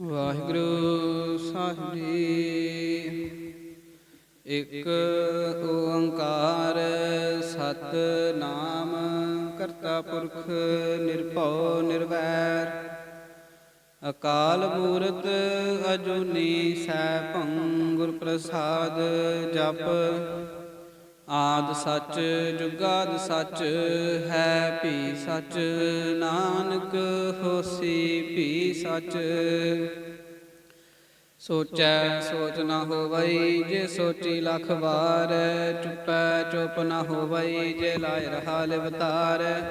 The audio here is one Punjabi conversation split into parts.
ਵਾਹਿਗੁਰੂ ਸਾਹਿਬ ਜੀ। ਇੱਕ ਓੰਕਾਰ ਸਤਿਨਾਮ ਕਰਤਾ ਪੁਰਖ ਨਿਰਭਉ ਨਿਰਵੈਰ। ਅਕਾਲ ਮੂਰਤ ਅਜੂਨੀ ਸੈਭੰ ਗੁਰ ਪ੍ਰਸਾਦ ਜਪ। ਆਦਿ ਸੱਚ ਜੁਗਾਦਿ ਸੱਚ ਹੈ ਭੀ ਸੱਚ। ਨਾਨਕ ਹੋਸੀ ਭੀ ਸੱਚ। ਸੋਚੈ ਸੋਚ ਨ ਹੋਵਈ ਜੇ ਸੋਚੀ ਲੱਖ ਵਾਰ। ਚੁੱਪੈ ਚੁੱਪ ਨ ਹੋਵਈ ਜੇ ਲਾਇ ਰਹਾ ਲਿਵਤਾਰ।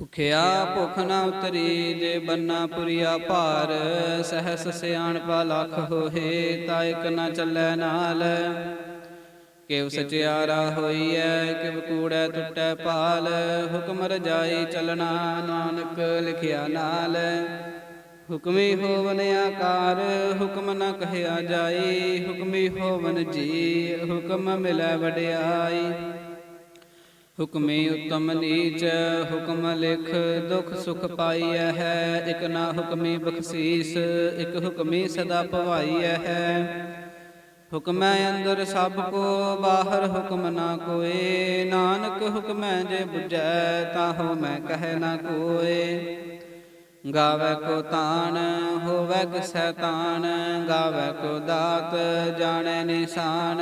ਭੁਖਿਆ ਭੁਖ ਨ ਉਤਰੀ ਜੇ ਬੰਨਾ ਪੁਰੀਆ ਭਾਰ। ਸਹਸ ਸਿਆਣਪਾ ਲੱਖ ਹੋਏ ਤਾ ਇਕ ਨ ਚੱਲੈ ਨਾਲ। ਕਿਵ ਸਚਿਆਰਾ ਹੋਈਐ ਕਿਵ ਕੂੜੈ ਟੁੱਟੈ ਭਾਲ। ਹੁਕਮ ਰਜਾਈ ਚਲਣਾ ਨਾਨਕ ਲਿਖਿਆ ਨਾਲ। ਹੁਕਮੀ ਹੋਵਨ ਆਕਾਰ ਹੁਕਮ ਨ ਕਹਿਆ ਜਾਈ। ਹੁਕਮੀ ਹੋਵਨ ਜੀ ਹੁਕਮ ਮਿਲੈ ਵਡਿਆਈ। ਹੁਕਮੀ ਉਤਮ ਨੀਚ ਹੁਕਮ ਲਿਖ ਦੁਖ ਸੁਖ ਪਾਈਐ ਹੈ। ਇਕ ਨਾ ਹੁਕਮੀ ਬਖਸ਼ੀਸ ਇਕ ਹੁਕਮੀ ਸਦਾ ਭਵਾਈਐ ਹੈ। ਹੁਕਮੈ ਅੰਦਰ ਸਭ ਕੋ ਬਾਹਰ ਹੁਕਮ ਨਾ ਕੋਏ। ਨਾਨਕ ਹੁਕਮੈ ਜੇ ਬੁਝੈ ਤਾਹੂ ਮੈਂ ਕਹਿ ਨਾ ਕੋਏ। ਗਾਵੈ ਕੋ ਤਾਣ ਹੋਵੈ ਕਿਸੈ ਤਾਣ। ਗਾਵੈ ਕੋ ਦਾਤ ਜਾਣੈ ਨਿਸ਼ਾਨ।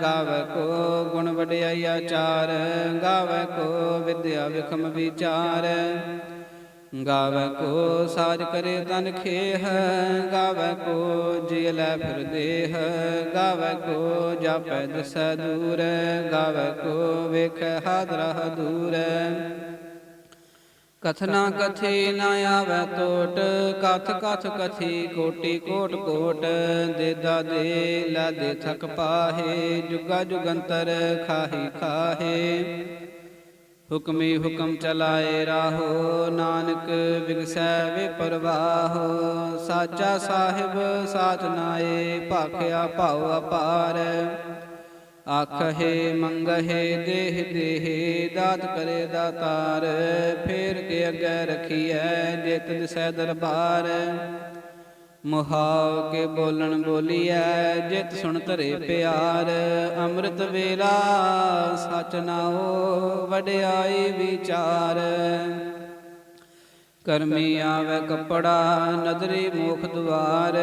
ਗਾਵੈ ਕੋ ਗੁਣ ਵਡਿਆਈ ਆਚਾਰ। ਗਾਵੈ ਕੋ ਵਿਦਿਆ ਵਿਖਮ ਵਿਚਾਰ। ਗਾਵੈ ਕੋ ਸਾਜ ਕਰੇ ਤਨ ਖੇਹ। ਗਾਵੈ ਕੋ ਜੀ ਲੈ ਫਿਰ ਦੇਹ। ਗਾਵੈ ਕੋ ਜਾਪੈ ਦਿਸੈ ਦੂਰ। ਗਾਵੈ ਕੋ ਵੇਖੈ ਹਾਦਰਾ ਦੂਰ। ਕਥਨਾ ਕਥੀ ਨ ਆਵੈ ਟੋਟ। ਕਥ ਕਥ ਕਥੀ ਕੋਟਿ ਕੋਟਿ ਕੋਟ। ਦੇਦਾ ਦੇ ਲਾਦੇ ਥਕ ਪਾਹੇ। ਜੁਗਾ ਜੁਗੰਤਰ ਖਾਹੀ ਖਾਹੇ। ਹੁਕਮੀ ਹੁਕਮ ਚਲਾਏ ਰਾਹੋ ਨਾਨਕ ਬਿਗਸੈ ਵੇ ਪਰਵਾਹੋ। ਸਾਚਾ ਸਾਹਿਬ ਸਾਚ ਨਾਏ ਭਾਖਿਆ ਭਾਉ ਅਪਾਰ। ਆਖਹਿ ਮੰਗਹਿ ਦੇਹ ਦੇਹ ਦਾਤ ਕਰੇ ਦਾਤਾਰ। ਫੇਰ ਕੇ ਅੱਗੇ ਰਖੀਐ ਜਿਤ ਦਿਸੈ ਦਰਬਾਰ। ਮੁਹਾਉ ਕੇ ਬੋਲਣ ਬੋਲੀਐ ਜਿਤ ਸੁਣ ਧਰੇ ਪਿਆਰ। ਅੰਮ੍ਰਿਤ ਵੇਲਾ ਸਚ ਨਾਉ ਵਡਿਆਈ ਵਿਚਾਰ। ਕਰਮੀ ਆਵੈ ਕੱਪੜਾ ਨਦਰੀ ਮੋਖ ਦੁਆਰ।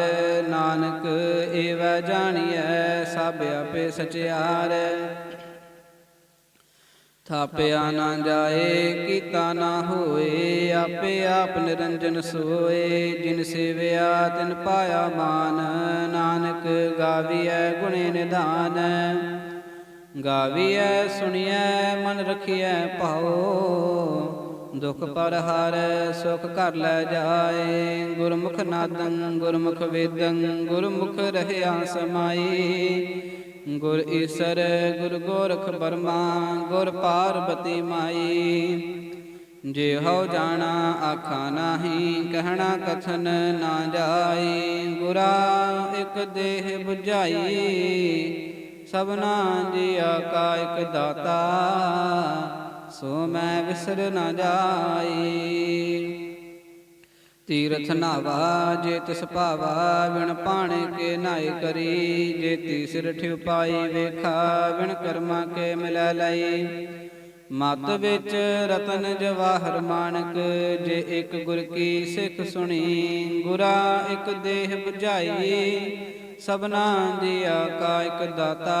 ਨਾਨਕ ਏਵੈ ਜਾਣੀਐ ਸਭ ਆਪੇ ਸਚਿਆਰ। ਥਾਪਿਆ ਨਾ ਜਾਏ ਕੀਤਾ ਨਾ ਹੋਏ। ਆਪੇ ਆਪ ਨਿਰੰਜਨ ਸੋਏ। ਜਿਨ ਸੇਵਿਆ ਤਿਨ ਪਾਇਆ ਮਾਨ। ਨਾਨਕ ਗਾਵੀਐ ਗੁਣੇ ਨਿਧਾਨ। ਗਾਵੀਐ ਸੁਣੀਐ ਮਨ ਰਖੀਐ ਭਾਉ। ਦੁਖ ਪਰ ਹਰ ਸੁਖ ਘਰ ਲੈ ਜਾਏ। ਗੁਰਮੁਖ ਨਾਦੰ ਗੁਰਮੁਖ ਵੇਦੰ ਗੁਰਮੁਖ ਰਹਿਆ ਸਮਾਈ। ਗੁਰ ਈਸਰ ਗੁਰ ਗੋਰਖ ਬਰਮਾ ਗੁਰ ਪਾਰਬਤੀ ਮਾਈ। ਜੇ ਹਉ ਜਾਣਾ ਆਖਾ ਨਾਹੀ ਕਹਿਣਾ ਕਥਨ ਨਾ ਜਾਈ। ਗੁਰਾ ਇਕ ਦੇਹ ਬੁਝਾਈ ਸਭਨਾ ਜੀਆ ਕਾ ਇਕ ਦਾਤਾ। ਸੋ ਮੈਂ ਵਿਸਰ ਨਾ ਜਾਈ। ਤੀਰਥ ਨਾਵਾ ਜੇ ਤਿਸ ਭਾਵਾ ਬਿਨ ਪਾਣੇ ਕੇ ਨਾਏ ਕਰੀ। ਜੇ ਤੀਸਰ ਠਿਉ ਪਾਈ ਵੇਖਾ ਬਿਨ ਕਰਮਾ ਕੇ ਮਿਲੈ ਲਈ। ਮਤ ਵਿੱਚ ਰਤਨ ਜਵਾਹਰ ਮਾਣਕ ਜੇ ਇਕ ਗੁਰ ਕੀ ਸਿੱਖ ਸੁਣੀ। ਗੁਰਾ ਇਕ ਦੇਹ ਬੁਝਾਈ ਸਭਨਾ ਜੀਆ ਕਾ ਇਕ ਦਾਤਾ।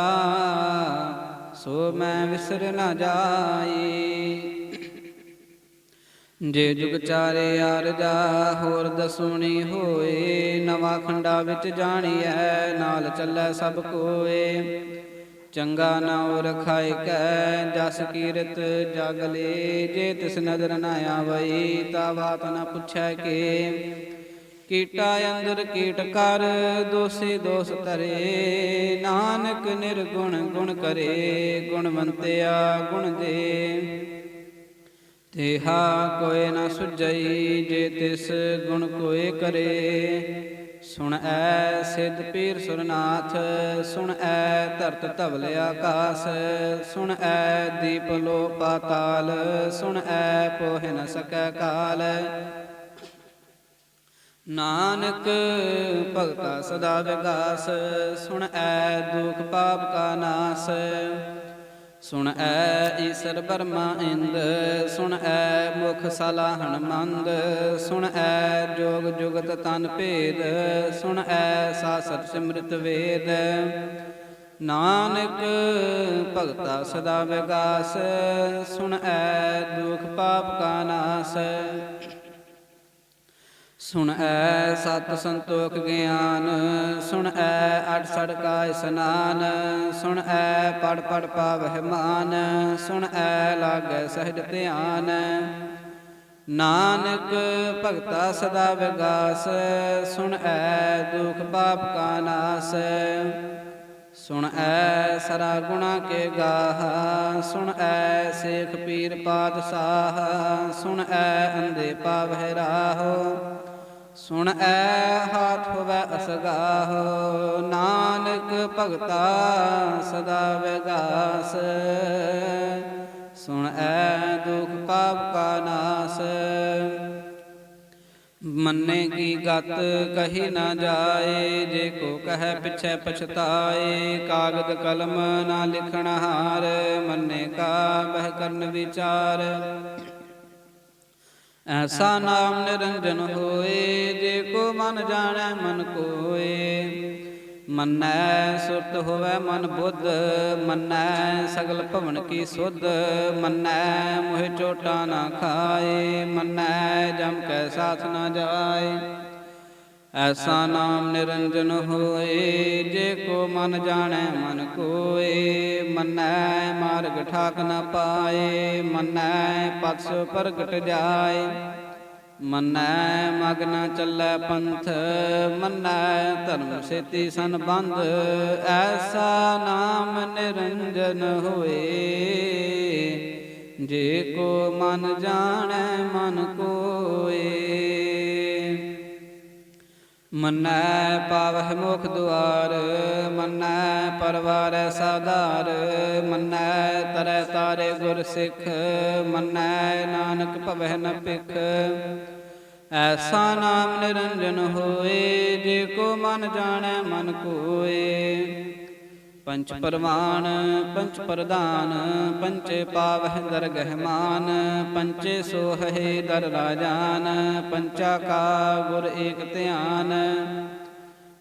ਸੋ ਮੈਂ ਵਿਸਰ ਨਾ ਜਾਈ। ਜੇ ਜੁਗ ਚਾਰੇ ਆਰਜਾ ਹੋਰ ਦਸੂਣੀ ਹੋਏ। ਨਵਾ ਖੰਡਾ ਵਿੱਚ ਜਾਣੀਐ ਨਾਲ ਚੱਲੈ ਸਭ ਕੋਏ। ਚੰਗਾ ਨਾਉ ਰਖਾਇ ਕੈ ਜਸ ਕੀਰਤ ਜਗ ਲੇ। ਜੇ ਤਿਸ ਨਦਰ ਨ ਆਵਈ ਤਾ ਬਾਤ ਨ ਪੁੱਛੈ ਕੇ। ਕੀਟਾ ਅੰਦਰ ਕੀਟ ਕਰ ਦੋਸੀ ਦੋਸ ਧਰੇ। ਨਾਨਕ ਨਿਰਗੁਣ ਗੁਣ ਕਰੇ ਗੁਣਵੰਤਿਆ ਗੁਣ ਦੇ। ਤੇਹਾ ਕੋਇ ਨ ਸੁਝਈ ਜੇ ਤਿਸ ਗੁਣ ਕੋਇ ਕਰੇ। ਸੁਣਐ ਸਿੱਧ ਪੀਰ ਸੁਰਨਾਥ ਸੁਣਐ ਧਰਤ ਧਵਲ ਆਕਾਸ। ਸੁਣਐ ਦੀਪ ਲੋ ਪਾਤਾਲ ਸੁਣਐ ਪੋਹਿ ਨ ਸਕੈ ਕਾਲ। ਨਾਨਕ ਭਗਤਾ ਸਦਾ ਵਿਗਾਸ, ਸੁਣਐ ਦੁਖ ਪਾਪ ਕਾ ਨਾਸ। ਸੁਣਐ ਈਸਰ ਬਰਮਾ ਇੰਦ, ਸੁਣਐ ਮੁਖ ਸਲਾਹਣ ਮੰਦ। ਸੁਣਐ ਜੋਗ ਜੁਗਤ ਤਨ ਭੇਦ, ਸੁਣਐ ਸਾਸਤ ਸਿਮ੍ਰਿਤ ਵੇਦ। ਨਾਨਕ ਭਗਤਾ ਸਦਾ ਵਿਗਾਸ, ਸੁਣਐ ਦੁਖ ਪਾਪ ਕਾ ਨਾਸ। ਸੁਣਐ ਸਤ ਸੰਤੋਖ ਗਿਆਨ, ਸੁਣਐ ਅਠ ਸੜ ਕਾ ਇਸਨਾਨ। ਸੁਣਐ ਪੜ ਪੜ ਪਾਵਹਿ ਮਾਨ, ਸੁਣਐ ਲਾਗੈ ਸਹਿਜ ਧਿਆਨ। ਨਾਨਕ ਭਗਤਾ ਸਦਾ ਵਿਗਾਸ, ਸੁਣਐ ਦੁਖ ਪਾਪ ਕਾ ਨਾਸ। ਸੁਣਐ ਸਰਾ ਗੁਣਾ ਕੇ ਗਾਹਾ, ਸੁਣਐ ਸੇਖ ਪੀਰ ਪਾਤਸ਼ਾਹ। ਸੁਣਐ ਅੰਧੇ ਪਾਵਹਿ ਰਾਹੋ, ਸੁਣਐ ਹਾਥ ਹੋਵੈ ਅਸਗਾਹੋ। ਨਾਨਕ ਭਗਤਾ ਸਦਾ ਵਿਗਾਸ, ਸੁਣਐ ਦੁਖ ਪਾਪ ਕਾ ਨਾਸ। ਮੰਨੇ ਕੀ ਗਤ ਕਹੀ ਨਾ ਜਾਏ, ਜੇ ਕੋ ਕਹੈ ਪਿਛੈ ਪਛਤਾਏ। ਕਾਗਦ ਕਲਮ ਨਾ ਲਿਖਣ ਹਾਰ, ਮੰਨੇ ਕਾ ਬਹਿ ਕਰਨ ਵਿਚਾਰ। ਐਸਾ ਨਾਮ ਨਿਰੰਜਨ ਹੋਏ, ਜੇ ਕੋ ਮਨ ਜਾਣੈ ਮਨ ਕੋਏ। ਮੰਨੈ ਸੁਰਤ ਹੋਵੈ ਮਨ ਬੁੱਧ, ਮੰਨੈ ਸਗਲ ਭਵਨ ਕੀ ਸੁਧ। ਮੰਨੈ ਮੋਹਿ ਚੋਟਾ ਨਾ ਖਾਏ, ਮੰਨੈ ਜਮ ਕੈ ਸਾਥ ਨਾ ਜਾਏ। ਐਸਾ ਨਾਮ ਨਿਰੰਜਨ ਹੋਏ, ਜੇ ਕੋ ਮਨ ਜਾਣੈ ਮਨ ਕੋਏ। ਮੰਨੈ ਮਾਰਗ ਠਾਕ ਨ ਪਾਏ, ਮੰਨੈ ਪਥ ਸੋ ਪ੍ਰਗਟ ਜਾਏ। ਮੰਨੈ ਮਗ ਨ ਚੱਲੈ ਪੰਥ, ਮੰਨੈ ਧਰਮ ਸੇਤੀ ਸੰਬੰਧ। ਐਸਾ ਨਾਮ ਨਿਰੰਜਨ ਹੋਏ, ਜੇ ਕੋ ਮਨ ਜਾਣੈ ਮਨ ਕੋਏ। ਮੰਨੈ ਪਾਵਹਿ ਮੁਖ ਦੁਆਰ, ਮੰਨੈ ਪਰਵਾਰੈ ਸਾਧਾਰ। ਮੰਨੈ ਤਰੈ ਤਾਰੇ ਗੁਰ ਸਿੱਖ, ਮੰਨੈ ਨਾਨਕ ਭਵਹਿ ਨ ਭਿਖ। ਐਸਾ ਨਾਮ ਨਿਰੰਜਨ ਹੋਏ, ਜੇ ਕੋ ਮਨ ਜਾਣੈ ਮਨ ਕੋਏ। ਪੰਚ ਪਰਵਾਨ ਪੰਚ ਪ੍ਰਧਾਨ, ਪੰਚੇ ਪਾਵਹਿ ਦਰਗਹਿ ਮਾਨ। ਪੰਚੇ ਸੋਹਹਿ ਦਰ ਰਾਜਾਨ, ਪੰਚਾ ਕਾ ਗੁਰ ਏਕ ਧਿਆਨ।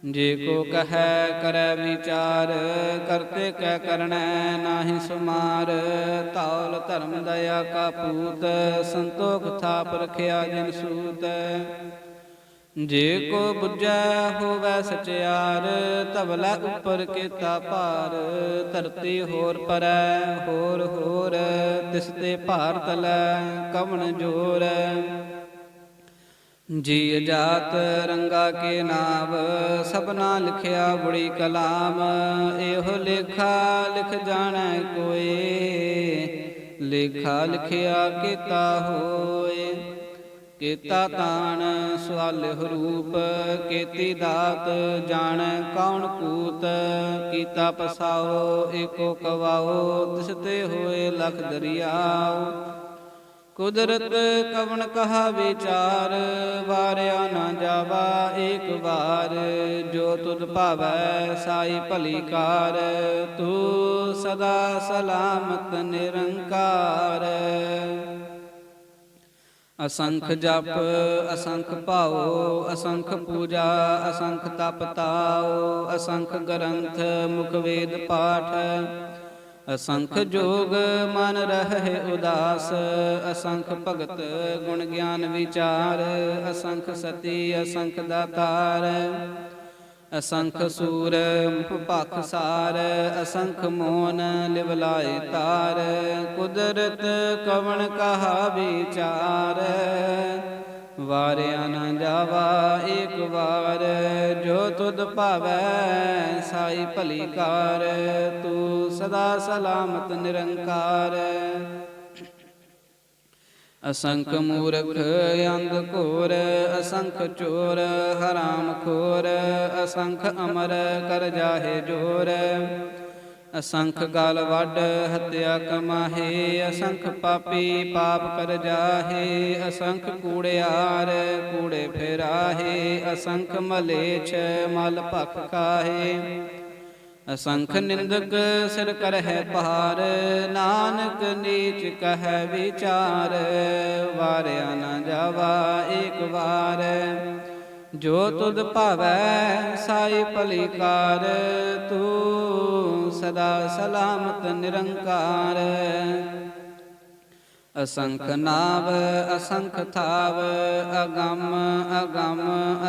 ਜੇ ਕੋ ਕਹੈ ਕਰੈ ਵਿਚਾਰ, ਕਰਤੇ ਕੈ ਕਰਣੈ ਨਾਹਿ ਸੁਮਾਰ। ਧੌਲ ਧਰਮ ਦਇਆ ਕਾ ਪੂਤ, ਸੰਤੋਖ ਥਾਪ ਰਖਿਆ ਜਿਨ ਸੂਤ। ਜੇ ਕੋ ਬੁਝੈ ਹੋਵੈ ਸਚਿਆਰ, ਧਵਲਾ ਉਪਰ ਕੀਤਾ ਭਾਰ। ਧਰਤੀ ਹੋਰ ਪਰੈ ਹੋਰ ਹੋਰ, ਤਿਸ ਤੇ ਭਾਰ ਤਲੈ ਕਵਣ ਜੋਰ। ਜੀ ਜਾਤ ਰੰਗਾ ਕੇ ਨਾਮ, ਸਭਨਾ ਲਿਖਿਆ ਬੜੀ ਕਲਾਮ। ਇਹੋ ਲੇਖਾ ਲਿਖ ਜਾਣੈ ਕੋਏ, ਲੇਖਾ ਲਿਖਿਆ ਕੀਤਾ ਹੋਏ। ਕੀਤਾ ਤਾਣ ਸਵਾਲਿਹੁ ਰੂਪ, ਕੀਤੀ ਦਾਤ ਜਾਣੈ ਕੌਣ ਕੂਤ। ਕੀਤਾ ਪਸਾਓ ਏਕੋ ਕਵਾਓ, ਤਿਸ ਤੇ ਹੋਏ ਲਖ ਦਰਿਆਓ। ਕੁਦਰਤ ਕਵਣ ਕਹਾ ਵਿਚਾਰ, ਵਾਰਿਆ ਨਾ ਜਾਵਾ ਏਕ ਵਾਰ। ਜੋ ਤੁਧ ਭਾਵੈ ਸਾਈ ਭਲੀ ਕਾਰ, ਤੂੰ ਸਦਾ ਸਲਾਮਤ ਨਿਰੰਕਾਰ। ਅਸੰਖ ਜਪ ਅਸੰਖ ਭਾਉ, ਅਸੰਖ ਪੂਜਾ ਅਸੰਖ ਤਪ ਤਾਉ। ਅਸੰਖ ਗ੍ਰੰਥ ਮੁਖ ਵੇਦ ਪਾਠ, ਅਸੰਖ ਜੋਗ ਮਨ ਰਹਿ ਉਦਾਸ। ਅਸੰਖ ਭਗਤ ਗੁਣ ਗਿਆਨ ਵਿਚਾਰ, ਅਸੰਖ ਸਤੀ ਅਸੰਖ ਦਾਤਾਰ। ਅਸੰਖ ਸੂਰ ਭਖ ਸਾਰ, ਅਸੰਖ ਮੋਨ ਲਿਵਲਾਏ ਤਾਰ। ਕੁਦਰਤ ਕਵਣ ਕਹਾ ਵਿਚਾਰ, ਵਾਰਿਆ ਨਾ ਜਾਵਾ ਏਕ ਵਾਰ। ਜੋ ਤੁਧ ਭਾਵੈ ਸਾਈ ਭਲੀ ਕਾਰ, ਤੂੰ ਸਦਾ ਸਲਾਮਤ ਨਿਰੰਕਾਰ। ਅਸੰਖ ਮੂਰਖ ਅੰਧ ਘੋਰ, ਅਸੰਖ ਚੋਰ ਹਰਾਮ ਖੋਰ। ਅਸੰਖ ਅਮਰ ਕਰ ਜਾਹੇ ਜੋਰ, ਅਸੰਖ ਗਲ ਵੱਡ ਹੱਤਿਆ ਕਮਾਹੇ, ਅਸੰਖ ਪਾਪੀ ਪਾਪ ਕਰ ਜਾਹੇ। ਅਸੰਖ ਕੂੜਿਆਰ ਕੂੜੇ ਫੇਰਾਹੇ, ਅਸੰਖ ਮਲੇਛ ਮਲ ਭਖ ਖਾਹੇ। ਅਸੰਖ ਨਿੰਦਕ ਸਿਰ ਕਰਹਿ ਭਾਰ, ਨਾਨਕ ਨੀਚ ਕਹਿ ਵਿਚਾਰ। ਵਾਰਿਆ ਨਾ ਜਾਵਾ ਏਕ ਵਾਰ, ਜੋ ਤੁਧ ਭਾਵੈ ਸਾਈ ਭਲੀ ਕਾਰ। ਤੂੰ ਸਦਾ ਸਲਾਮਤ ਨਿਰੰਕਾਰ। ਅਸੰਖ ਨਾਵ ਅਸੰਖ ਥਾਵ, ਅਗੰਮ ਅਗੰਮ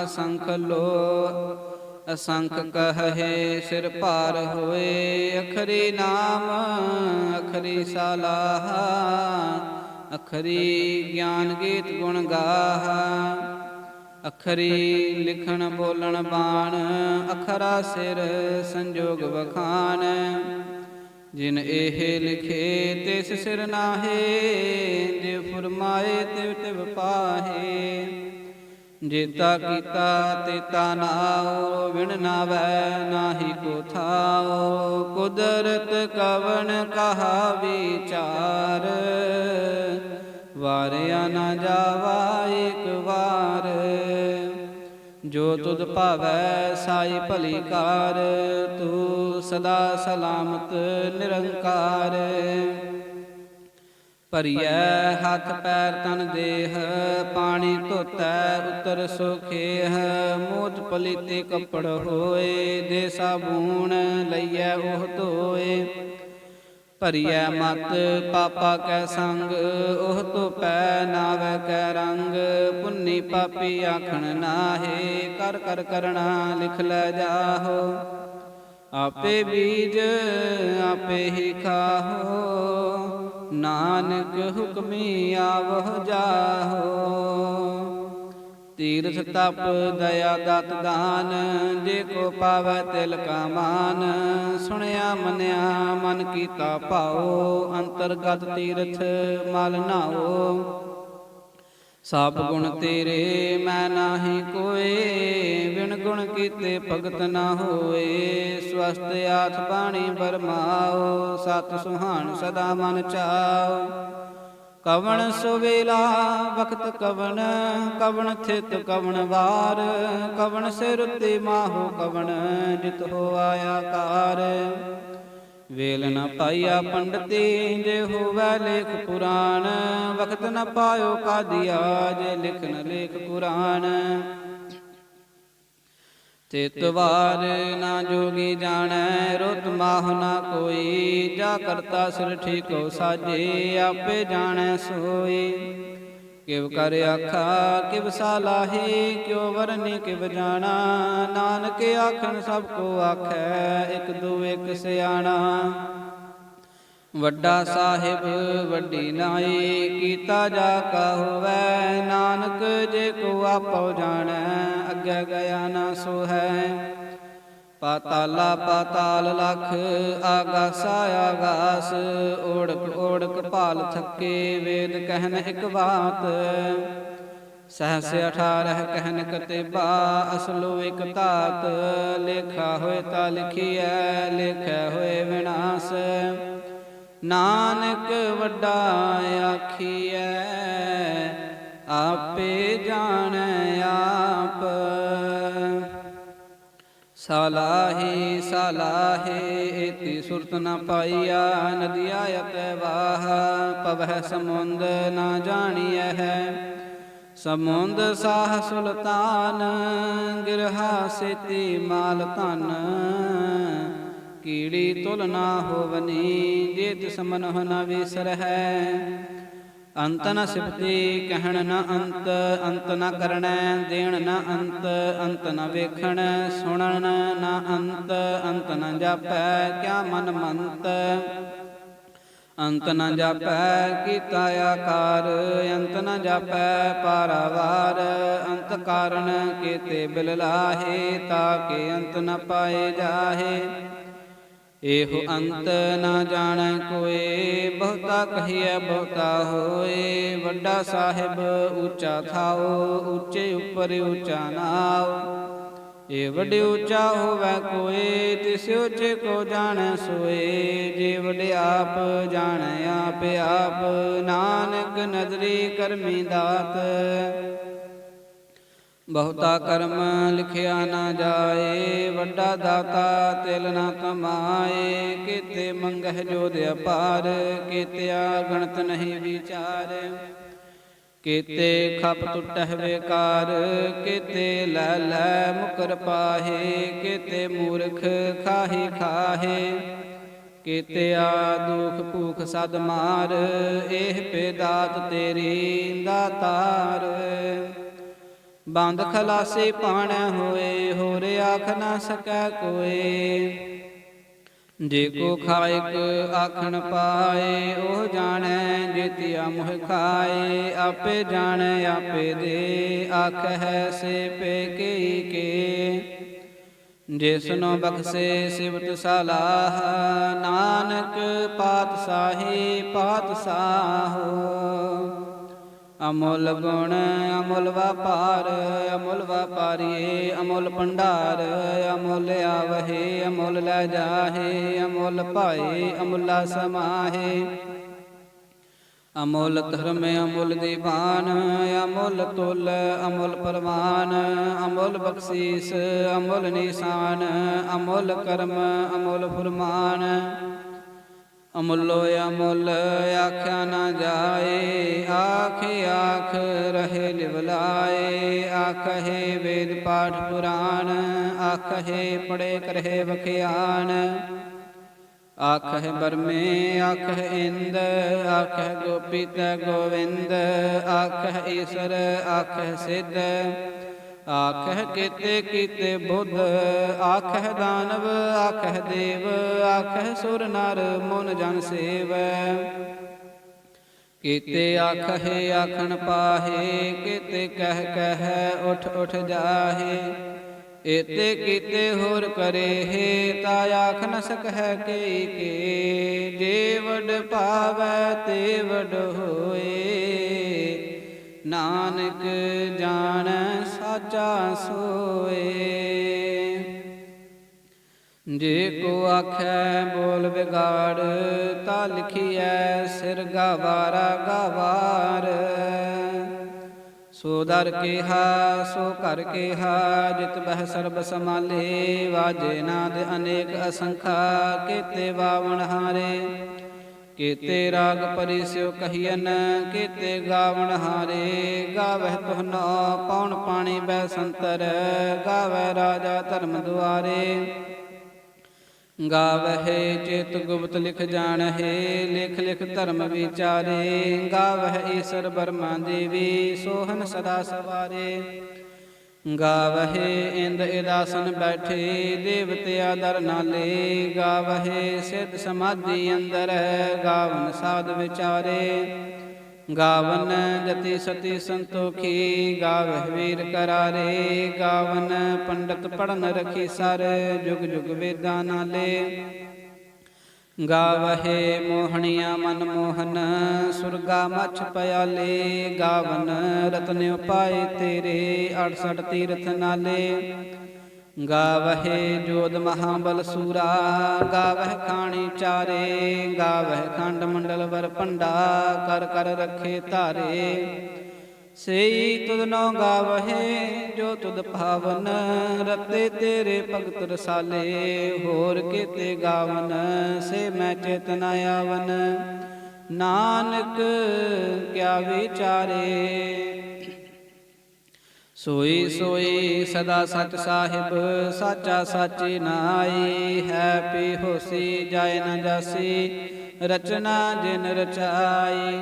ਅਸੰਖ ਲੋ। ਅਸੰਖ ਕਹੈ ਸਿਰ ਭਾਰ ਹੋਏ, ਅਖਰੀ ਨਾਮ ਅਖਰੀ ਸਾਲਾਹਾ। ਅਖਰੀ ਗਿਆਨ ਗੀਤ ਗੁਣ ਗਾਹਾ, ਅਖਰੀ ਲਿਖਣ ਬੋਲਣ ਬਾਣ। ਅਖਰਾ ਸਿਰ ਸੰਜੋਗ ਵਖਾਣ, ਜਿਨ ਇਹ ਲਿਖੇ ਤਿਸ ਸਿਰ ਨਾਹੇ। ਜੇ ਫੁਰਮਾਏ ਤਿਵ ਤਿਵ ਪਾਹੇ, ਜੇਤਾ ਕੀਤਾ ਤੇਤਾ ਨਾਉ। ਵਿਣ ਨਾਵੈ ਨਾਹੀ ਕੋ ਥਾਉ, ਕੁਦਰਤ ਕਵਣ ਕਹਾ ਵਿਚਾਰ। ਵਾਰਿਆ ਨਾ ਜਾਵਾ ਏਕ ਵਾਰ, ਜੋ ਤੁਧ ਭਾਵੈ ਸਾਈ ਭਲੀ ਕਾਰ। ਤੂੰ ਸਦਾ ਸਲਾਮਤ ਨਿਰੰਕਾਰ। ਭਰੀਐ ਹੱਥ ਪੈਰ ਤਨ ਦੇਹ, ਪਾਣੀ ਧੋਤੈ ਉਤਰ ਸੁਖੇਹ। ਮੋਚ ਪਲੀਤੇ ਕੱਪੜ ਹੋਏ, ਦੇ ਸਾਬੂਣ ਲਈਐ ਉਹ ਧੋਏ। ਭਰੀਐ ਮਤ ਪਾਪਾ ਕੈ ਸੰਗ, ਉਹ ਧੋਪੈ ਨਾਵੈ ਕੈ ਰੰਗ। ਪੁੰਨੀ ਪਾਪੀ ਆਖਣ ਨਾਹੇ, ਕਰ ਕਰ ਕਰਣਾ ਲਿਖ ਲੈ ਜਾਹੋ। ਆਪੇ ਬੀਜ ਆਪੇ ਹੀ ਖਾਹੋ, ਨਾਨਕ ਹੁਕਮੀ ਆਵਹੁ ਜਾਹੋ। ਤੀਰਥ ਤਪ ਦਇਆ ਦਤ ਦਾਨ, ਜੇ ਕੋ ਪਾਵੈ ਤਿਲ ਕਾ ਮਾਨ। ਸੁਣਿਆ ਮੰਨਿਆ ਮਨ ਕੀਤਾ ਭਾਉ, ਅੰਤਰਗਤ ਤੀਰਥ ਮਲ ਨਾਉ। ਸਭ ਗੁਣ ਤੇਰੇ ਮੈਂ ਨਾਹੀ ਕੋਏ, ਬਿਨ ਗੁਣ ਕੀਤੇ ਭਗਤ ਨਾ ਹੋਏ। ਸਵਸਤ ਆਥ ਬਾਣੀ ਬਰਮਾਓ, ਸਤ ਸੁਹਾਣ ਸਦਾ ਮਨ ਚਾਓ। ਕਵਣ ਸੁਵੇਲਾ ਵਖਤ ਕਵਣ, ਕਵਣ ਥਿਤ ਕਵਣ ਵਾਰ। ਕਵਣ ਸਿਰ ਉੱਤੇ ਮਾਹੋ ਕਵਣ, ਜਿਤ ਹੋਆ ਆਕਾਰ। ਵੇਲ ਨ ਪਾਈਆ ਪੰਡਤੀ, ਜੇ ਹੋਵੈ ਲੇਖ ਪੁਰਾਣ। ਵਖਤ ਨ ਪਾਇਓ ਕਾਦੀਆ, ਜੇ ਲਿਖ ਨ ਲੇਖ ਪੁਰਾਣ। ਚਿਤ ਵਾਰ ਨਾ ਜੋਗੀ ਜਾਣੈ, ਰੁੱਤ ਮਾਹ ਨਾ ਕੋਈ। ਜਾ ਕਰਤਾ ਸਿਰ ਠੀਕੋ ਸਾਜੇ, ਆਪੇ ਜਾਣੈ ਸੋਈ। ਕਿਵ ਕਰ ਆਖਾ ਕਿਵ ਸਾਲਾਹੀ, ਕਿਉ ਵਰਨੀ ਕਿਵ ਜਾਣਾ। ਨਾਨਕ ਆਖਣ ਸਭ ਕੋ ਆਖੈ, ਇਕ ਦੂ ਇਕ ਸਿਆਣਾ। ਵੱਡਾ ਸਾਹਿਬ ਵੱਡੀ ਨਾਈ, ਕੀਤਾ ਜਾ ਕਾ ਹੋਵੈ। ਨਾਨਕ ਜੇ ਕੋ ਆਪੋ ਜਾਣੈ, ਅੱਗੇ ਗਿਆ ਨਾ ਸੋਹੈ। ਪਾਤਾਲਾ ਪਾਤਾਲ ਲਖ, ਆਗਾਸਾ ਆਗਾਸ। ਓੜਕ ਓੜਕ ਭਾਲ ਥੱਕੇ, ਵੇਦ ਕਹਿਨ ਇਕ ਬਾਤ। ਸਹਸ 18 ਕਹਿਨ ਕਤੇਬਾ, ਅਸਲੋ ਇਕ ਧਾਤ। ਲੇਖਾ ਹੋਏ ਤਾ ਲਿਖੀਐ, ਲੇਖੈ ਹੋਏ ਵਿਨਾਸ਼। ਨਾਨਕ ਵੱਡਾ ਆਖੀਐ, ਆਪੇ ਜਾਣੈ ਆਪ। ਸਾਲਾਹੀ ਸਾਲਾਹੇ ਏਤੀ ਸੁਰਤ ਨ ਪਾਈਆ, ਨਦੀਆ ਅਤੈ ਵਾਹ। ਪਵਹਿ ਸਮੁੰਦ ਨਾ ਜਾਣੀਐ, ਸਮੁੰਦ ਸਾਹ ਸੁਲਤਾਨ। ਗਿਰਹਾ ਸੇਤੀ ਮਾਲ ਧਨ, ਕੀੜੀ ਤੁਲ ਨਾ ਹੋਵਨੀ। ਜੇ ਤਿਸ ਮਨਹੁ ਨ ਵਿਸਰਹਿ, ਅੰਤ ਨ ਸਿਫਤੀ ਕਹਿਣ ਨ ਅੰਤ। ਅੰਤ ਨ ਕਰਣੈ ਦੇਣ ਨ ਅੰਤ, ਅੰਤ ਨ ਵੇਖਣ ਸੁਣਨ ਨ ਅੰਤ। ਅੰਤ ਨ ਜਾਪੈ ਕਿਆ ਮਨ ਮੰਤ, ਅੰਤ ਨ ਜਾਪੈ ਕੀਤਾ ਆਕਾਰ। ਅੰਤ ਨ ਜਾਪੈ ਪਾਰਾਵਾਰ, ਅੰਤ ਕਾਰਨ ਕੀਤੇ ਬਿਲ ਲਾਹੇ। ਤਾਕੇ ਅੰਤ ਨ ਪਾਏ ਜਾਹੇ, ਇਹੋ ਅੰਤ ਨਾ ਜਾਣੈ ਕੋਇ। ਬਹੁਤਾ ਕਹੀਐ ਬਹੁਤਾ ਹੋਏ, ਵੱਡਾ ਸਾਹਿਬ ਉੱਚਾ ਥਾਉ। ਉੱਚੇ ਉੱਪਰ ਉੱਚਾ ਨਾਉ, ਏ ਵੱਡ ਉੱਚਾ ਹੋਵੈ ਕੋਇ, ਤਿਸ ਉੱਚੇ ਕੋ ਜਾਣੈ ਸੋਏ। ਜੇ ਵੱਡ ਆਪ ਜਾਣੈ ਆਪ ਆਪ, ਨਾਨਕ ਨਦਰੀ ਕਰਮੀ ਦਾਤ। ਬਹੁਤਾ ਕਰਮ ਲਿਖਿਆ ਨਾ ਜਾਏ, ਵੱਡਾ ਦਾਤਾ ਤਿਲ ਨਾ ਕਮਾਏ। ਕੀਤੇ ਮੰਗਹਿ ਜੋਧ ਅਪਾਰ, ਕੀਤਿਆ ਗਣਤ ਨਹੀਂ ਵਿਚਾਰ। ਕੀਤੇ ਖਪ ਟੁਟਹਿ ਬੇਕਾਰ, ਕੀਤੇ ਲੈ ਲੈ ਮੁਕਰ ਪਾਹੇ। ਕੀਤੇ ਮੂਰਖ ਖਾਹੀ ਖਾਹੇ, ਕੀਤਿਆ ਦੁਖ ਭੂਖ ਸਦ ਮਾਰ। ਇਹ ਪੇ ਦਾਤ ਤੇਰੀ ਦਾਤਾਰ। ਬੰਦ ਖਲਾਸੀ ਭਾਣੈ ਹੋਏ, ਹੋਰ ਆਖ ਨਾ ਸਕੈ ਕੋਇ। ਜੇ ਕੋ ਖਾਇਕ ਆਖਣ ਪਾਏ, ਉਹ ਜਾਣੈ ਜੇਤੀਆ ਮੁਹ ਖਾਏ। ਆਪੇ ਜਾਣੈ ਆਪੇ ਦੇ, ਆਖਹਿ ਸੇ ਪੇ ਕਈ ਕੇ। ਜਿਸਨੋ ਬਖਸ਼ੇ ਸਿਵਤ ਸਲਾਹ, ਨਾਨਕ ਪਾਤਸ਼ਾਹੀ ਪਾਤਸ਼ਾਹੋ। ਅਮੁੱਲ ਗੁਣ ਅਮੁੱਲ ਵਪਾਰ, ਅਮੁੱਲ ਵਪਾਰੀਏ ਅਮੁੱਲ ਭੰਡਾਰ। ਅਮੁੱਲ ਆਵਹਿ ਅਮੁੱਲ ਲੈ ਜਾਹੇ, ਅਮੁੱਲ ਭਾਏ ਅਮੁੱਲਾ ਸਮਾਹੇ। ਅਮੁੱਲ ਧਰਮ ਅਮੁੱਲ ਦੀਵਾਨ, ਅਮੁੱਲ ਤੁਲ ਅਮੁੱਲ ਪ੍ਰਵਾਨ। ਅਮੁੱਲ ਬਖਸ਼ੀਸ ਅਮੁੱਲ ਨਿਸ਼ਾਨ, ਅਮੁੱਲ ਕਰਮ ਅਮੁੱਲ ਫੁਰਮਾਨ। ਅਮੁੱਲੋ ਅਮੁੱਲ ਆਖਿਆ ਨਾ ਜਾਏ, ਆਖ ਆਖ ਰਹੇ ਲਿਵਲਾਏ। ਆਖਹਿ ਵੇਦ ਪਾਠ ਪੁਰਾਣ, ਆਖਹਿ ਪੜੇ ਕਰਹਿ ਵਖਿਆਨ। ਆਖਹਿ ਬਰਮੇ ਆਖਹਿ ਇੰਦ, ਆਖਹਿ ਗੋਪੀਤੈ ਗੋਵਿੰਦ। ਆਖਹਿ ਈਸਰ ਆਖਹਿ ਸਿੱਧ, ਆਖਹਿ ਕੀਤੇ ਕੀਤੇ ਬੁੱਧ। ਆਖਹਿ ਦਾਨਵ ਆਖਹਿ ਦੇਵ, ਆਖਹਿ ਸੁਰ ਨਰ ਮੁਨ ਜਨ ਸੇਵੈ। ਕੀਤੇ ਆਖਹਿ ਆਖਣ ਪਾਹੇ, ਕੀਤੇ ਕਹਿ ਕਹਿ ਉਠ ਉਠ ਜਾਹੇ। ਏਤੇ ਕੀਤੇ ਹੋਰ ਕਰੇ, ਤਾ ਆਖ ਨ ਸਕਹਿ ਕਈ ਕੇ। ਜੇ ਵਡ ਭਾਵੈ ਤੇ ਵਡ ਹੋਏ, ਨਾਨਕ ਜਾਣੈ ਸਾਚਾ ਸੋਏ। ਜੇ ਕੋ ਆਖੈ ਬੋਲ ਵਿਗਾੜ, ਤਾ ਲਿਖੀਐ ਸਿਰ ਗਾਵਾਰਾ ਗਾਵਾਰ। ਸੋ ਦਰ ਕੇਹਾ ਸੋ ਘਰ ਕੇਹਾ, ਜਿਤ ਬਹਿ ਸਰਬ ਸਮਾਲੇ। ਵਾਜੇ ਨਾਦ ਅਨੇਕ ਅਸੰਖਾ, ਕੀਤੇ ਬਾਵਨ ਹਾਰੇ। ਕੀਤੇ ਰਾਗ ਪਰਿ ਸਿਉ ਕਹੀਐਨ, ਕੀਤੇ ਗਾਵਨ ਹਾਰੇ। ਗਾਵਹਿ ਤੁਹਨੋ ਪਉਣ ਪਾਣੀ ਬੈ ਸੰਤਰ, ਗਾਵਹਿ ਰਾਜਾ ਧਰਮ ਦੁਆਰੇ। ਗਾਵਹਿ ਚਿਤ ਗੁਪਤ ਲਿਖ ਜਾਣਹਿ, ਲਿਖ ਲਿਖ ਧਰਮ ਵਿਚਾਰੇ। ਗਾਵਹਿ ਈਸਰ ਬਰਮਾ ਦੇਵੀ, ਸੋਹਨ ਸਦਾ ਸਵਾਰੇ। ਗਾਵਹਿ ਇੰਦ ਇਦਾਸਨ ਬੈਠੇ, ਦੇਵਤਿਆ ਦਰ ਨਾਲੇ। ਗਾਵਹਿ ਸਿੱਧ ਸਮਾਧੀ ਅੰਦਰ, ਗਾਵਨ ਸਾਧ ਵਿਚਾਰੇ। ਗਾਵਨ ਜਤੀ ਸਤੀ ਸੰਤੋਖੀ, ਗਾਵਹਿ ਵੀਰ ਕਰਾਰੇ। ਗਾਵਨ ਪੰਡਤ ਪੜਨ ਰਖੀ ਸਰ, ਜੁਗ ਜੁਗ ਵੇਦਾਂ ਨਾਲੇ। ਗਾਵਹਿ ਮੋਹਣੀਆ ਮਨ ਮੋਹਨ, ਸੁਰਗਾ ਮਛ ਪਿਆਲੇ। ਗਾਵਨ ਰਤਨ ਉਪਾਏ ਤੇਰੇ, 68 ਤੀਰਥ ਨਾਲੇ। ਗਾਵਹਿ ਜੋਧ ਮਹਾਬਲ ਸੂਰਾ, ਗਾਵਹਿ ਖਾਣੀ ਚਾਰੇ। ਗਾਵਹਿ ਖੰਡ ਮੰਡਲ ਵਰ ਭੰਡਾ, ਕਰ ਕਰ ਰੱਖੇ ਧਾਰੇ। ਸਈ ਤੁਧ ਨੋ ਗਾਵਹਿ ਜੋ ਤੁਧ ਭਾਵਨ, ਰਤੇ ਤੇਰੇ ਭਗਤ ਰਸਾਲੇ। ਹੋਰ ਕੀਤੇ ਗਾਵਨ ਸੇ ਮੈਂ ਚੇਤ ਨ ਆਵਨ, ਨਾਨਕ ਕਿਆ ਵਿਚਾਰੇ। ਸੋਈ ਸੋਈ ਸਦਾ ਸਚ ਸਾਹਿਬ, ਸਾਚਾ ਸਾਚੀ ਨਾਈ। ਹੈ ਪੀ ਹੋਸੀ ਜਾਇ ਨ ਜਾਸੀ, ਰਚਨਾ ਜਿਨ ਰਚਾਈ।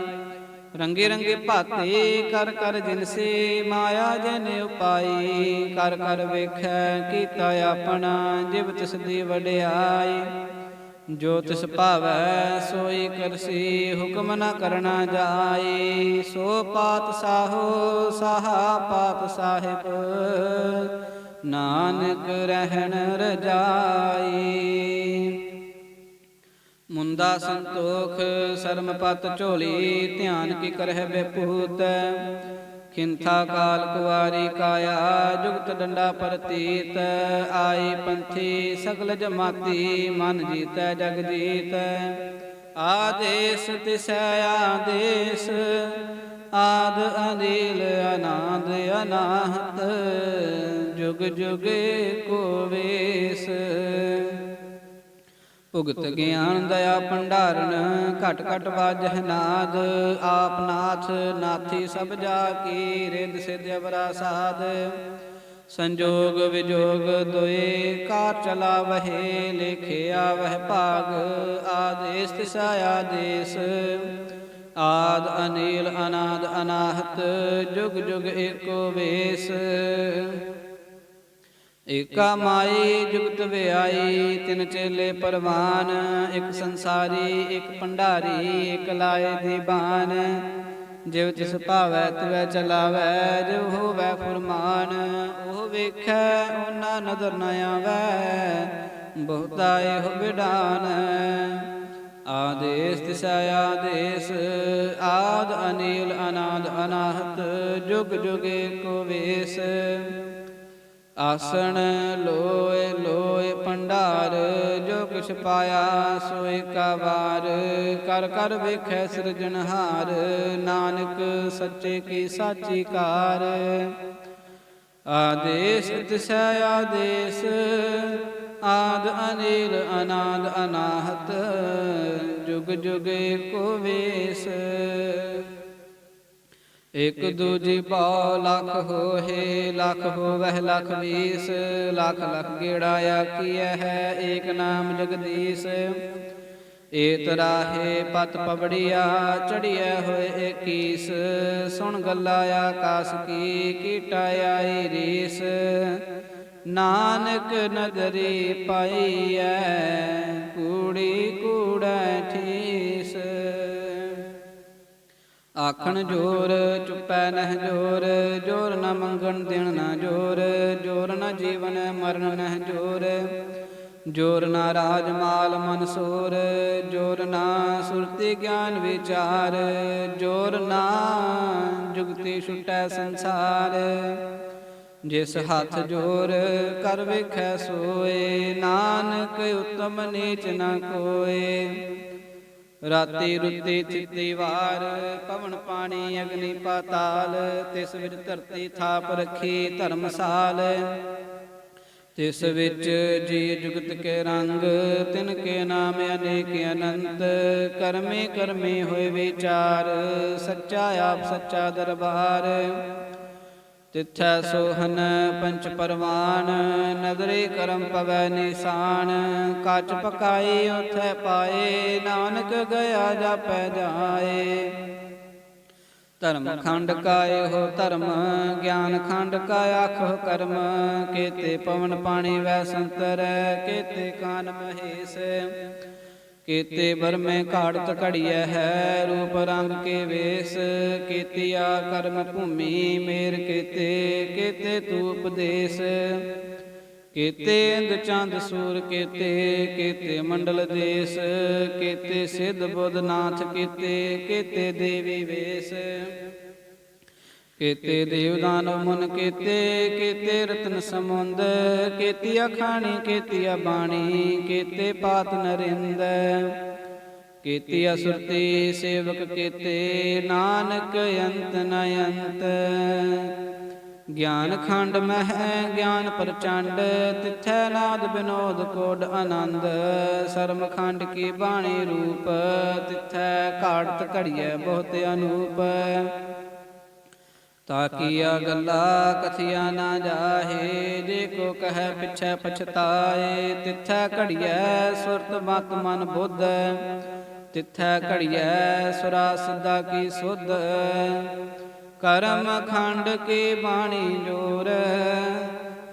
ਰੰਗੇ ਰੰਗੇ ਭਾਤੇ ਕਰ ਕਰ ਜਿਨਸੀ, ਮਾਇਆ ਜਿਨ ਉਪਾਈ। ਕਰ ਕਰ ਵੇਖੈ ਕੀਤਾ ਆਪਣਾ, ਜਿਵ ਤਿਸ ਦੀ ਵਡਿਆਈ। ਜੋ ਤਿਸ ਭਾਵੈ ਸੋਈ ਕਰਸੀ, ਹੁਕਮ ਨ ਕਰਨਾ ਜਾਈ। ਸੋ ਪਾਤਸ਼ਾਹੋ ਸਾਹਾ ਪਾਤਸ਼ਾਹਿਬ, ਨਾਨਕ ਰਹਿਣ ਰਜਾਈ। ਮੁੰਦਾ ਸੰਤੋਖ ਸਰਮ ਪਤ ਝੋਲੀ, ਧਿਆਨ ਕੀ ਕਰਹਿ ਬੇਪੂਤ। किंथा काल कुवारी काया जुगत डंडा परतीत आई पंथी सगल जमाती मन जीतै जग जीत आदेश तिसै आदेश आद अनिल अनाद अनाहत जुग जुग को वेस ਭੁਗਤ ਗਿਆਨ ਦਇਆ ਭੰਡਾਰਨ ਘਟ ਘਟ ਵਾਜਹਿ ਨਾਦ ਆਪ ਨਾਥ ਨਾਥੀ ਸਭ ਜਾ ਕੀ ਰਿਦ ਸਿਧ ਅਵਰਾ ਸਾਧ ਸੰਜੋਗ ਵਿਜੋਗ ਦੋਏ ਕਾਰ ਚਲਾਵਹਿ ਲੇਖੇ ਆਵਹਿ ਭਾਗ ਆਦੇਸ ਤਿਸਾ ਆਦੇਸ ਆਦ ਅਨੀਲ ਅਨਾਦ ਅਨਾਹਤ ਜੁਗ ਜੁਗ ਏਕੋ ਵੇਸ ਏਕਾ ਮਾਈ ਜੁਗਤ ਵਿਆਈ ਤਿਨ ਚੇਲੇ ਪਰਵਾਨ ਇਕ ਸੰਸਾਰੀ ਇਕ ਭੰਡਾਰੀ ਇਕ ਲਾਏ ਦੀਵਾਨ ਜਿਵ ਤਿਸ ਭਾਵੈ ਤਿਵੈ ਚਲਾਵੈ ਜਿਵ ਹੋਵੈ ਫੁਰਮਾਨ ਉਹ ਵੇਖੈ ਉਹਨਾਂ ਨਦਰ ਨ ਆਵੈ ਬਹੁਤਾ ਇਹੋ ਵਿਡਾਨ ਆਦੇਸ ਤਿਸੈ ਆਦੇਸ ਆਦ ਅਨੀਲ ਅਨਾਦ ਅਨਾਹਤ ਜੁਗ ਜੁਗ ਏਕੋ ਵੇਸ ਆਸਣ ਲੋਏ ਲੋਏ ਭੰਡਾਰ ਜੋ ਕਿਛ ਪਾਇਆ ਸੋ ਏਕਾ ਵਾਰ ਕਰ ਕਰ ਵੇਖੈ ਸਿਰਜਣਹਾਰ ਨਾਨਕ ਸੱਚੇ ਕੀ ਸਾਚੀ ਕਾਰ ਆਦੇਸ ਤਿਸੈ ਆਦੇਸ ਆਦ ਅਨੀਲ ਅਨਾਦ ਅਨਾਹਤ ਜੁਗ ਜੁਗ ਏਕੋ ਵੇਸ ਇਕ ਦੂਜੀ ਪਉ ਲਖ ਹੋਏ ਲਖ ਹੋਵਹਿ ਲਖ ਵੀਸ ਲਖ ਲਖ ਗੇੜਾ ਆਖੀਐ ਹੈ ਏਕ ਨਾਮ ਜਗਦੀਸ਼ ਏਤ ਰਾਹੇ ਪਤ ਪਵੜੀਆ ਚੜੀਐ ਹੋਏ ਏਕੀਸ ਸੁਣ ਗੱਲਾ ਆਕਾਸ ਕੀ ਕੀਟਾ ਆਈ ਰੀਸ ਨਾਨਕ ਨਦਰੀ ਪਾਈਐ ਕੂੜੀ ਕੂੜੈ ਠੀਸ ਆਖਣ ਜੋਰ ਚੁੱਪੈ ਨਹਿ ਜੋਰ ਜੋਰ ਨ ਮੰਗਣ ਦੇਣ ਨ ਜੋਰ ਜੋਰ ਨ ਜੀਵਨ ਮਰਨ ਨਹਿ ਜੋਰ ਜੋਰ ਨ ਰਾਜ ਮਾਲ ਮਨ ਸੋਰ ਜੋਰ ਨ ਸੁਰਤੀ ਗਿਆਨ ਵਿਚਾਰ ਜੋਰ ਨ ਜੁਗਤੀ ਛੁਟੈ ਸੰਸਾਰ ਜਿਸ ਹੱਥ ਜੋਰ ਕਰ ਵੇਖੈ ਸੋਏ ਨਾਨਕ ਉਤਮ ਨੀਚ ਨ ਕੋਏ ਰਾਤੀ ਰੁੱਤੀ ਥਿੱਤੀ ਵਾਰ ਪਵਨ ਪਾਣੀ ਅਗਨੀ ਪਾਤਾਲ ਤਿਸ ਵਿੱਚ ਧਰਤੀ ਥਾਪ ਰੱਖੀ ਧਰਮਸਾਲ ਤਿਸ ਵਿੱਚ ਜੀ ਜੁਗਤ ਕੇ ਰੰਗ ਤਿਨ ਕੇ ਨਾਮ ਅਨੇਕ ਅਨੰਤ ਕਰਮੇ ਕਰਮੇ ਹੋਏ ਵਿਚਾਰ ਸੱਚਾ ਆਪ ਸੱਚਾ ਦਰਬਾਰ ਤਿਥੈ ਸੋਹਨ ਪੰਚ ਪਰਵਾਨ ਨਦਰੇ ਕਰਮ ਪਵੈ ਨਿਸ਼ਾਨ ਕੱਚ ਪਕਾਈ ਉਥੈ ਪਾਏ ਨਾਨਕ ਗਿਆ ਜਾਪੈ ਜਾਏ ਧਰਮ ਖੰਡ ਕਾ ਇਹੋ ਧਰਮ ਗਿਆਨ ਖੰਡ ਕਾ ਆਖੋ ਕਰਮ ਕੇਤੇ ਪਵਨ ਪਾਣੀ ਵੈ ਸੰਤਰੈ ਕੇਤੇ ਕਾਨ ਮਹੇਸ਼ ਕੇਤੇ ਬਰਮੇ ਘਾੜਤ ਘੜੀਐ ਹੈ ਰੂਪ ਰੰਗ ਕੇ ਵੇਸ ਕੀਤਿਆ ਕਰਮ ਭੂਮੀ ਮੇਰ ਕੇਤੇ ਕੇਤੇ ਤੂ ਉਪਦੇਸ ਕੇਤੇ ਇੰਦ ਚੰਦ ਸੂਰ ਕੇਤੇ ਕੇਤੇ ਮੰਡਲ ਦੇਸ ਕੇਤੇ ਸਿੱਧ ਬੁੱਧ ਨਾਥ ਕੇਤੇ ਕੇਤੇ ਦੇਵੀ ਵੇਸ ਕੇਤੇ ਦੇਵ ਦਾਨਵ ਮੁਨ ਕੇਤੇ ਕੇਤੇ ਰਤਨ ਸਮੁੰਦ ਕੇਤੀਆ ਖਾਣੀ ਕੇਤੀਆ ਬਾਣੀ ਕੇਤੇ ਪਾਤ ਨਰਿੰਦ ਕੇਤੀਆ ਸੁਰਤੀ ਸੇਵਕ ਕੇਤੇ ਨਾਨਕ ਅੰਤ ਨ ਅੰਤ ਗਿਆਨ ਖੰਡ ਮਹਿ ਗਿਆਨ ਪ੍ਰਚੰਡ ਤਿਥੈ ਨਾਦ ਬਿਨੋਦ ਕੋਡ ਆਨੰਦ ਸਰਮ ਖੰਡ ਕੀ ਬਾਣੀ ਰੂਪ ਤਿਥੈ ਘਾੜਤ ਘੜੀਐ ਬਹੁਤ ਅਨੂਪ ਤਾਕੀਆ ਗੱਲਾ ਕਥਿਆ ਨਾ ਜਾਹੇ ਜੇ ਕੋ ਕਹੈ ਪਿਛੈ ਪਛਤਾਏ ਤਿਥੈ ਘੜੀਐ ਸੁਰਤ ਮਤ ਮਨ ਬੁੱਧ ਤਿਥੈ ਘੜੀਐ ਸੁਰਾ ਸਿੱਧਾ ਕੀ ਸੁਧ ਕਰਮ ਖੰਡ ਕੀ ਬਾਣੀ ਜੋਰ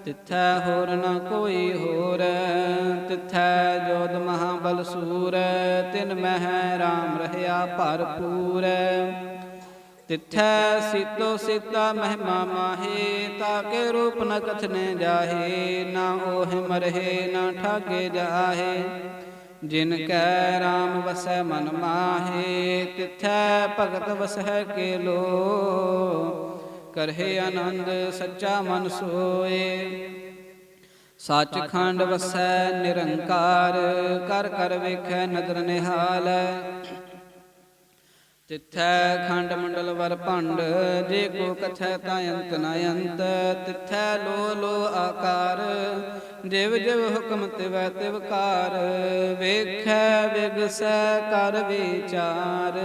ਤਿਥੈ ਹੋਰ ਨ ਕੋਈ ਹੋਰ ਤਿਥੈ ਜੋਧ ਮਹਾਬਲ ਸੂਰ ਤਿਨ ਮਹਿ ਰਾਮ ਰਹਿਆ ਭਰਪੂਰ ਤਿਥੈ ਸੀਤੋ ਸੀਤਾ ਮਹਿਮਾ ਮਾਹੇ ਤਾਕੇ ਰੂਪ ਨ ਕਥਨੇ ਜਾਹੇ ਨਾ ਓਹਿ ਮਰਹੇ ਨਾ ਠਾਗੇ ਜਾਹੇ ਜਿਨ ਕੈ ਰਾਮ ਵਸੈ ਮਨ ਮਾਹੇ ਤਿਥੈ ਭਗਤ ਵਸੈ ਕੇ ਲੋ ਕਰਹਿ ਆਨੰਦ ਸੱਚਾ ਮਨ ਸੋਏ। ਸੱਚਖੰਡ ਵਸੈ ਨਿਰੰਕਾਰ, ਕਰ ਕਰ ਵੇਖੈ ਨਦਰ ਨਿਹਾਲ। ਤਿਥੈ ਖੰਡ ਮੰਡਲ ਵਰ ਭੰਡ, ਜੇ ਕੋ ਕਥੈ ਤਾ ਅੰਤ ਨ ਅੰਤ। ਤਿਥੈ ਲੋ ਲੋ ਆਕਾਰ, ਜਿਵ ਜਿਵ ਹੁਕਮ ਤਿਵੈ ਤਿਵ ਕਾਰ। ਵੇਖੈ ਵਿਗਸੈ ਕਰ ਵਿਚਾਰ,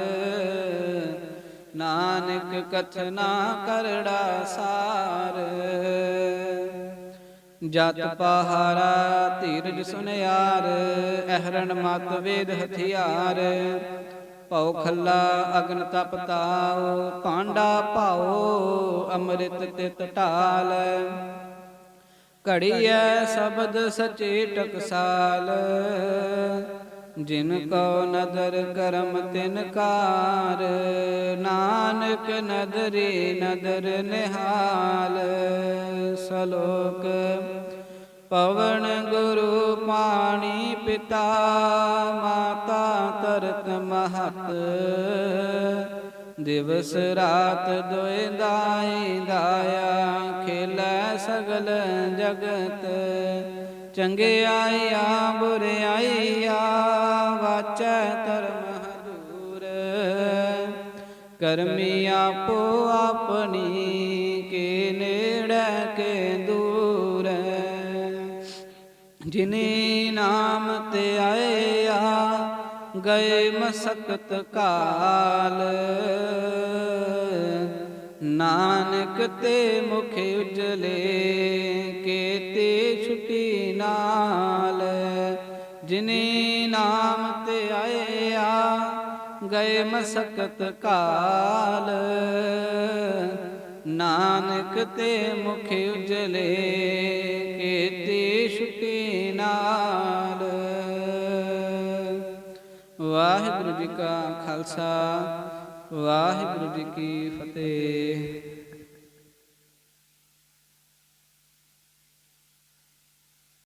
ਨਾਨਕ ਕਥਨਾ ਕਰੜਾ ਸਾਰ। ਜਤ ਪਹਾਰਾ ਧੀਰਜ ਸੁਨਿਆਰ, ਅਹਰਣ ਮਤ ਵੇਦ ਹਥਿਆਰ। ਭਉ ਖੱਲਾ ਅਗਨ ਤਪ ਤਾਉ, ਭਾਂਡਾ ਭਾਉ ਅੰਮ੍ਰਿਤ ਤਿਤ ਢਾਲ। ਘੜੀਐ ਸ਼ਬਦ ਸਚੇ ਟਕਸਾਲ, ਜਿਨ ਕਉ ਨਦਰ ਕਰਮ ਤਿਨ ਕਾਰ। ਨਾਨਕ ਨਦਰੀ ਨਦਰ ਨਿਹਾਲ। ਸਲੋਕ ਪਵਨ ਗੁਰੂ ਪਾਣੀ ਪਿਤਾ, ਮਾਤਾ ਤਰਤ ਮਹਤ। ਦਿਵਸ ਰਾਤ ਦੋਇ ਦਾਈ ਦਾਇਆ, ਖੇਲੈ ਸਗਲ ਜਗਤ। ਚੰਗਿਆਈਆ ਬੁਰਿਆਈਆ, ਵਾਚੈ ਧਰਮ ਹਦੂਰ। ਕਰਮੀ ਆਪੋ ਆਪਣੀ, ਕੇ ਨੇੜੇ ਕੇ ਦੂਰ। ਜਿਨੇ ਨਾਮ ਤੇ ਆਇਆ, ਗਏ ਮਸਕਤ ਕਾਲ। ਨਾਨਕ ਤੇ ਮੁਖ ਉਜਲੇ, ਕੇਤੇ ਛੁਟੀ ਨਾਲ। ਜਿਨੇ ਨਾਮ ਤੇ ਆਇਆ, ਗਏ ਮਸਕਤ ਕਾਲ। ਨਾਨਕ ਤੇ ਮੁਖ ਉਜਲੇ, ਕੇਤੇ ਛੁਟੀ ਨਾਲ। ਵਾਹਿਗੁਰੂ ਜੀ ਕਾ ਖਾਲਸਾ, ਵਾਹਿਗੁਰੂ ਜੀ ਕੀ ਫਤਿਹ।